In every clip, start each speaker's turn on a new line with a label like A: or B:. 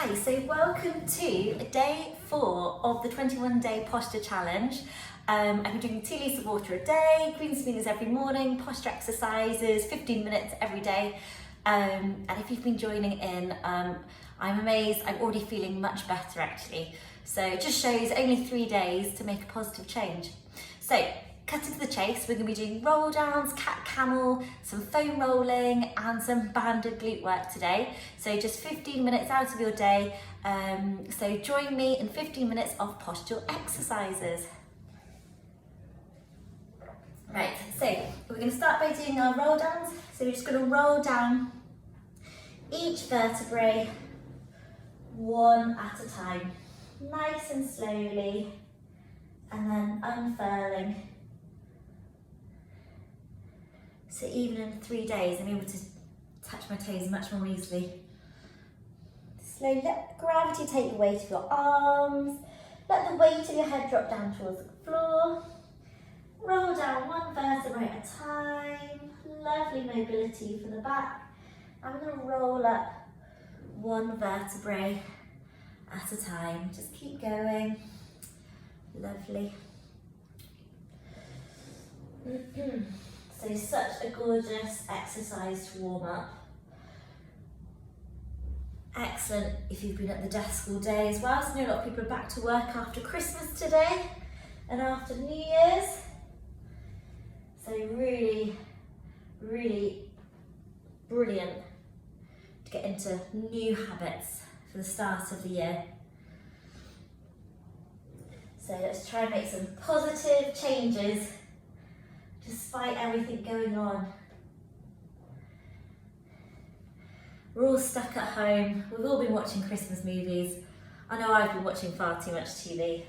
A: Hi, so welcome to day 4 of the 21-day posture challenge. I've been drinking 2 litres of water a day, green smoothies every morning, posture exercises, 15 minutes every day. And if you've been joining in, I'm amazed. I'm already feeling much better actually. So it just shows only 3 days to make a positive change. So cutting to the chase, we're going to be doing roll downs, cat camel, some foam rolling and some banded glute work today. So just 15 minutes out of your day. So join me in 15 minutes of postural exercises. Right, so we're going to start by doing our roll downs. So we're just going to roll down each vertebrae one at a time, nice and slowly, and then unfurling. So even in 3 days, I'm able to touch my toes much more easily. Slowly let gravity take the weight of your arms. Let the weight of your head drop down towards the floor. Roll down one vertebrae at a time. Lovely mobility for the back. I'm going to roll up one vertebrae at a time. Just keep going. Lovely. So such a gorgeous exercise to warm up. Excellent if you've been at the desk all day as well. So I know a lot of people are back to work after Christmas today and after New Year's. So really, really brilliant to get into new habits for the start of the year. So let's try and make some positive changes despite everything going on. We're all stuck at home. We've all been watching Christmas movies. I know I've been watching far too much TV.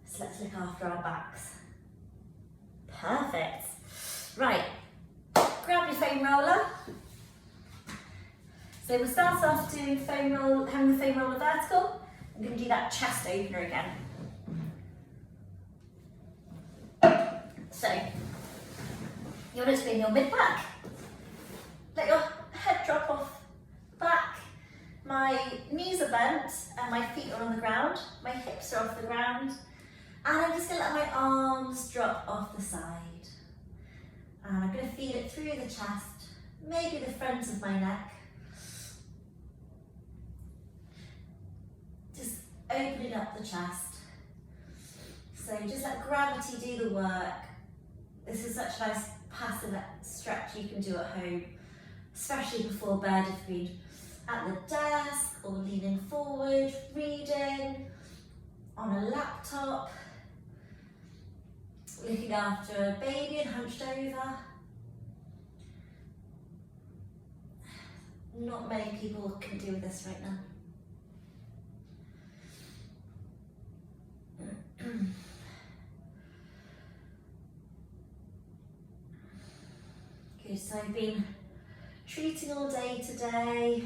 A: So let's look after our backs. Perfect. Right, grab your foam roller. So we'll start off doing having the foam roller vertical. I'm going to do that chest opener again. So, you want it to be in your mid-back. Let your head drop off back. My knees are bent and my feet are on the ground. My hips are off the ground. And I'm just going to let my arms drop off the side. And I'm going to feel it through the chest, maybe the front of my neck. Just opening up the chest. So just let gravity do the work. This is such a nice passive stretch you can do at home, especially before bed if you've been at the desk or leaning forward, reading, on a laptop, looking after a baby and hunched over. Not many people can do this right now. Good, so I've been treating all day today.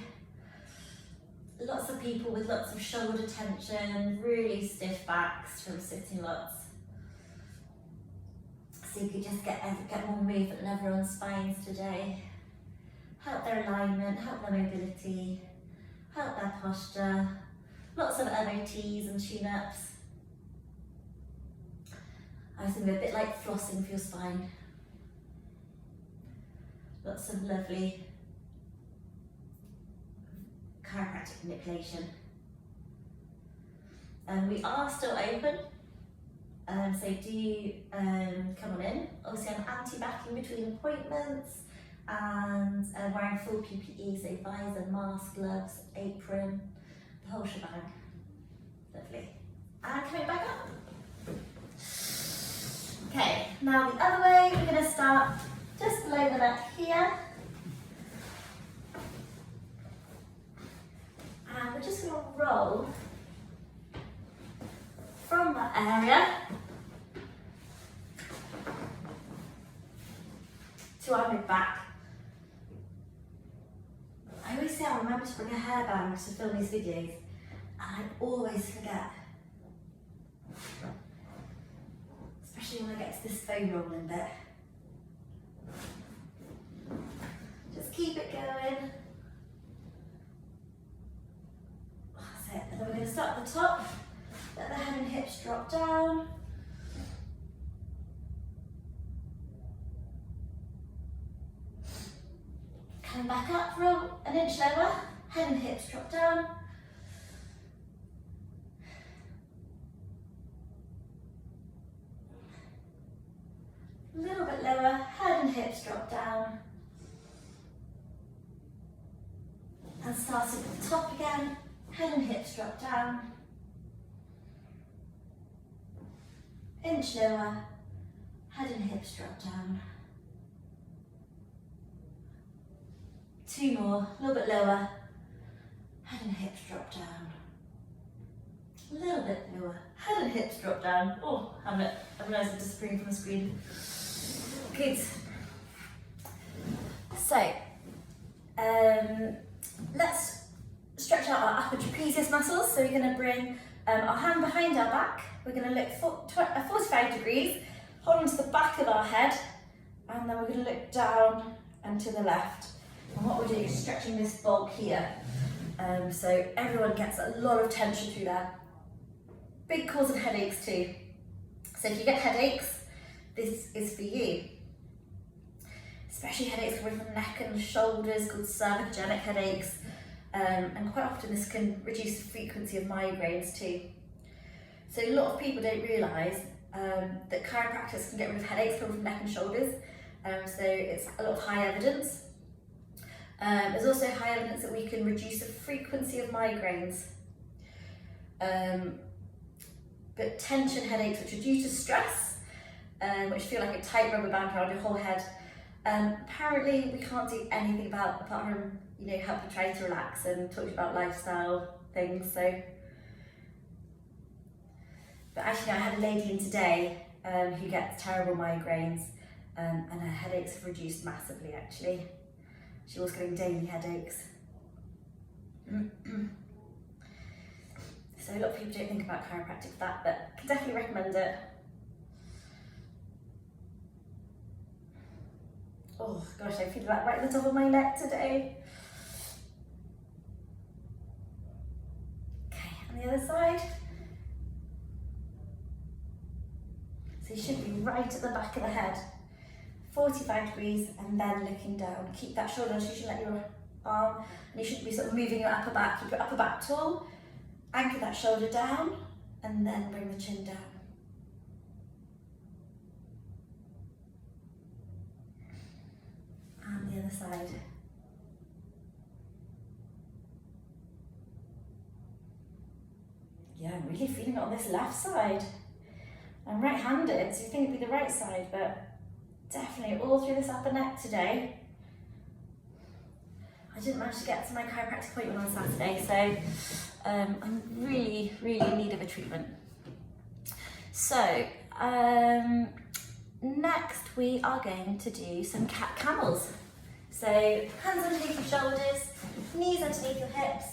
A: Lots of people with lots of shoulder tension, really stiff backs from sitting lots. So you could just get more movement in everyone's spines today. Help their alignment, help their mobility, help their posture. Lots of MOTs and tune-ups. I was thinking a bit like flossing for your spine. Lots of lovely chiropractic manipulation. We are still open, so do come on in. Obviously I'm anti-backing between appointments and wearing full PPE, so visor, mask, gloves, apron, the whole shebang. Lovely. And coming back up. Okay, now the other way, we're going to start just below the neck here. And we're just going to roll from that area to our mid-back. I always say I'll remember to bring a hairband to film these videos, and I always forget. Especially when I get to this foam rolling bit. Just keep it going. come back up, roll an inch lower, head and hips drop down. A little bit lower, head and hips drop down. And starting at the top again, head and hips drop down. Inch lower, head and hips drop down. 2 more, a little bit lower, head and hips drop down. A little bit lower, head and hips drop down. Oh, I realised I'm disappearing from the screen. Good. So, let's stretch out our upper trapezius muscles. So we're going to bring our hand behind our back. We're going to look 45 degrees, hold onto the back of our head, and then we're going to look down and to the left. And what we're doing is stretching this bulk here. So everyone gets a lot of tension through there. Big cause of headaches too. So if you get headaches, this is for you. Especially headaches coming from the neck and the shoulders, called cervicogenic headaches. And quite often this can reduce the frequency of migraines too. So a lot of people don't realise that chiropractors can get rid of headaches coming from neck and shoulders. So it's a lot of high evidence. There's also high evidence that we can reduce the frequency of migraines. But tension headaches, which are due to stress, which feel like a tight rubber band around your whole head, apparently we can't do anything about apart from help you try to relax and talk to you about lifestyle things. So, but actually, I had a lady in today who gets terrible migraines, and her headaches have reduced massively. Actually, she was getting daily headaches. So a lot of people don't think about chiropractic for that, but I can definitely recommend it. Oh gosh, I feel that right at the top of my neck today. Okay, on the other side. So you should be right at the back of the head. 45 degrees and then looking down. Keep that shoulder, so you shouldn't let your arm, and you shouldn't be sort of moving your upper back. Keep your upper back tall, anchor that shoulder down, and then bring the chin down. And the other side. Yeah, I'm really feeling it on this left side. I'm right-handed, so you think it'd be the right side, but definitely all through this upper neck today. I didn't manage to get to my chiropractic appointment on Saturday, so I'm really, really in need of a treatment. So, next we are going to do some cat camels. So, hands underneath your shoulders, knees underneath your hips,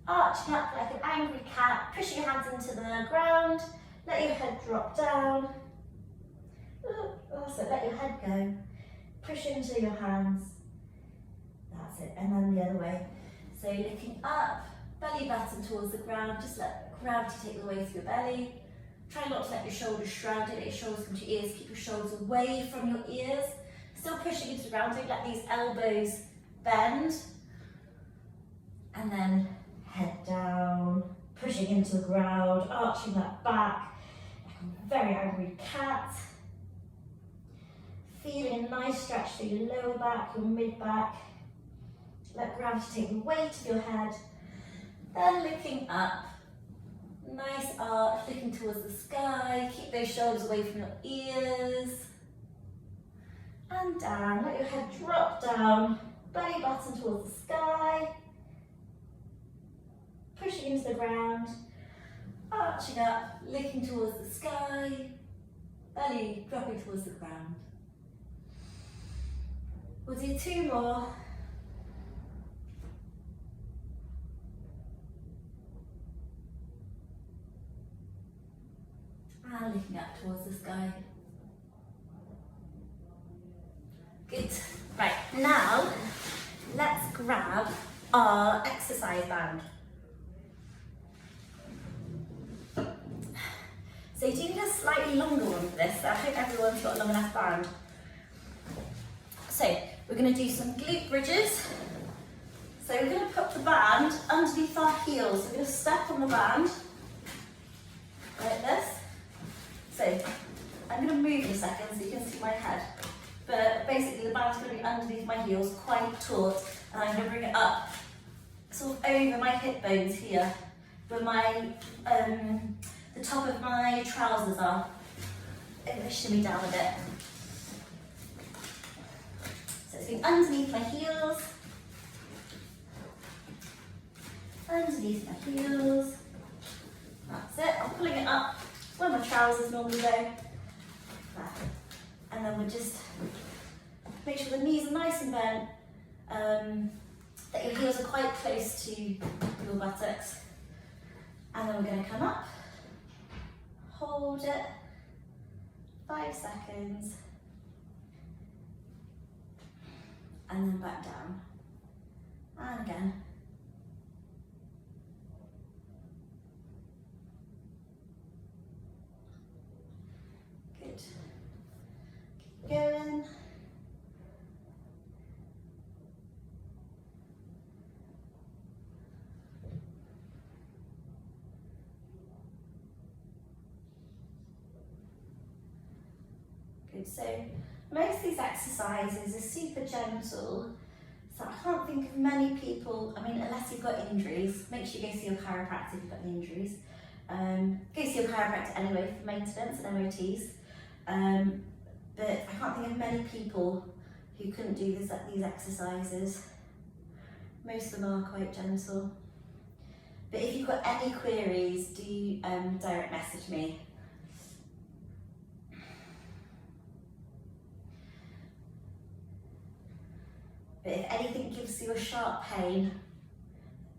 A: arching up like an angry cat, pushing your hands into the ground, let your head drop down. Also, let your head go, push it into your hands. That's it, and then the other way. So looking up, belly button towards the ground, just let gravity take the weight of your belly. Try not to let your shoulders shroud it, let your shoulders come to your ears, keep your shoulders away from your ears. Still pushing into the ground, don't let these elbows bend. And then head down, pushing into the ground, arching that back, like a very angry cat. Feeling a nice stretch through your lower back, your mid-back. Let gravity take the weight of your head. Then looking up. Nice arch, looking towards the sky. Keep those shoulders away from your ears. And down. Let your head drop down. Belly button towards the sky. Pushing into the ground. Arching up, looking towards the sky. Belly dropping towards the ground. We'll do 2 more. And looking up towards the sky. Good. Right, now let's grab our exercise band. So you do need a slightly longer one for this, so I hope everyone's got a long enough band. So we're going to do some glute bridges. So we're going to put the band underneath our heels. We're going to step on the band, like this. So I'm going to move in a second so you can see my head. But basically the band's going to be underneath my heels, quite taut, and I'm going to bring it up, sort of over my hip bones here, where my, the top of my trousers are. I'm going to shimmy down a bit. So it's going underneath my heels, underneath my heels. That's it. I'm pulling it up where my trousers normally go. That. And then we'll just make sure the knees are nice and bent, that your heels are quite close to your buttocks. And then we're going to come up, hold it, 5 seconds, and then back down. And again. Good. Keep going. Good. So most of these exercises are super gentle. So I can't think of many people, I mean, unless you've got injuries, make sure you go see your chiropractor if you've got any injuries. Go see your chiropractor anyway for maintenance and MOTs. But I can't think of many people who couldn't do these exercises. Most of them are quite gentle. But if you've got any queries, do direct message me. But if anything gives you a sharp pain,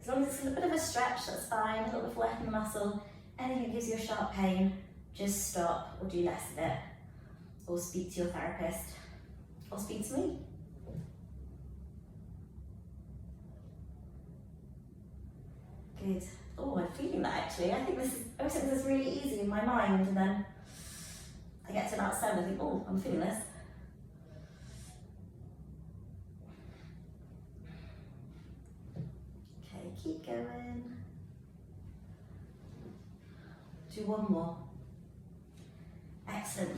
A: as long as it's a bit of a stretch, that's fine, a little bit of working the muscle. Anything gives you a sharp pain, just stop or do less of it. Or speak to your therapist, or speak to me. Good. Oh, I'm feeling that actually. I think this is really easy in my mind, and then I get to about 7 and think, oh, I'm feeling this. Okay, keep going. Do one more. Excellent.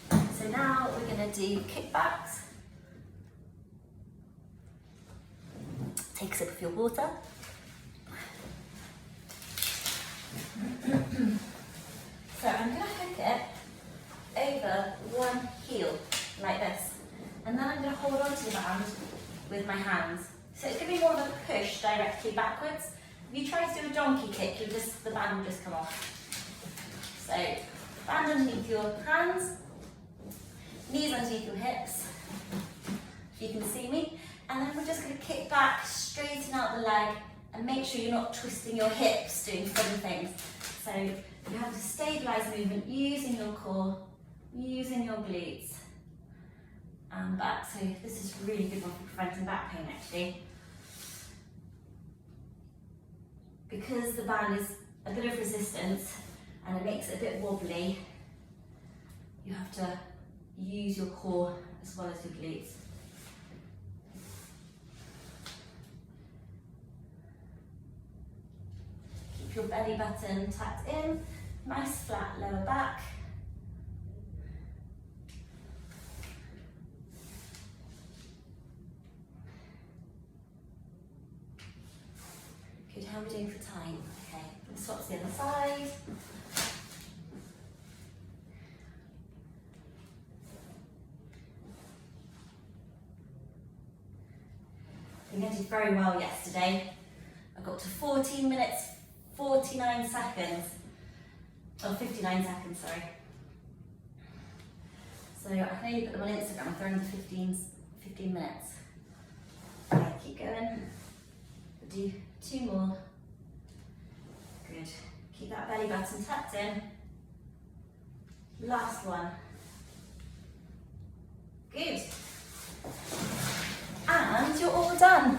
A: So now we're going to do kickbacks. Take a sip of your water. So I'm going to hook it over one heel, like this. And then I'm going to hold onto the band with my hands. So it's going to be more of a push directly backwards. If you try to do a donkey kick, the band will just come off. So band underneath your hands, knees underneath your hips, if you can see me. And then we're just going to kick back, straighten out the leg, and make sure you're not twisting your hips doing funny things. So you have to stabilise movement using your core, using your glutes, and back. So this is really good one for preventing back pain actually. Because the band is a bit of resistance and it makes it a bit wobbly, you have to use your core as well as your glutes. Keep your belly button tucked in, nice flat lower back. Good, how are we doing for time? Okay, let's swap to the other side. I think I did very well yesterday. I got to 14 minutes, 49 seconds. Oh, 59 seconds, sorry. So I can only put them on Instagram, I'm throwing the 15 minutes. Okay, keep going. We'll do 2 more. Good. Keep that belly button tucked in. Last one. Good. And you're all done.